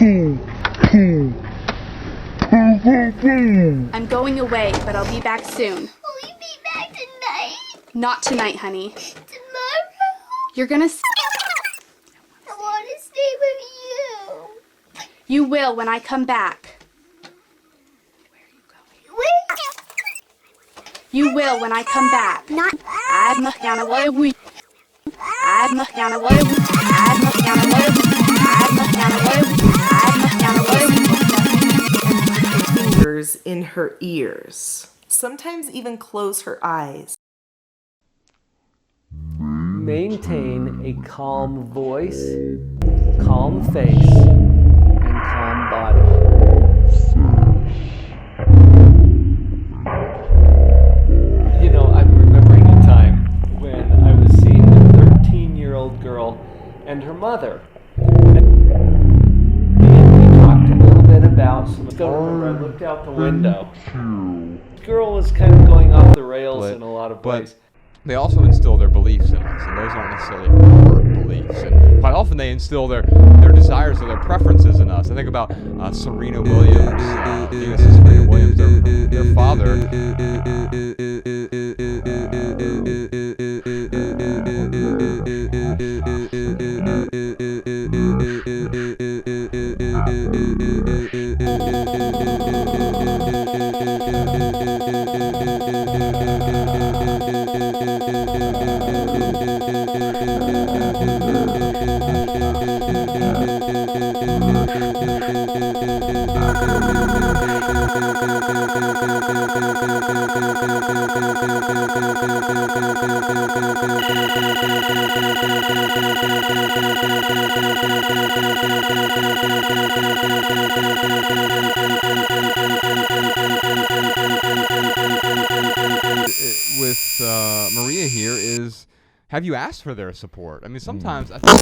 I'm going away, but I'll be back soon. Will you be back tonight? Not tonight, honey. Tomorrow? You're gonna I want to stay with you. You will when I come back. Wait. You will when I come back. Not. Fingers in her ears. Sometimes even close her eyes. Maintain a calm voice, calm face, and calm body. You know, I'm remembering a time when I was seeing a 13-year-old girl and her mother. And we talked a little bit about some. I still remember I looked out the window. The girl was kind of going off the rails in a lot of ways. They also instill their beliefs in us, and those aren't necessarily our beliefs. And quite often they instill their desires or their preferences in us. I think about Serena Williams, Serena Williams, their father. With Maria here is, have you asked for their support? I mean, sometimes I think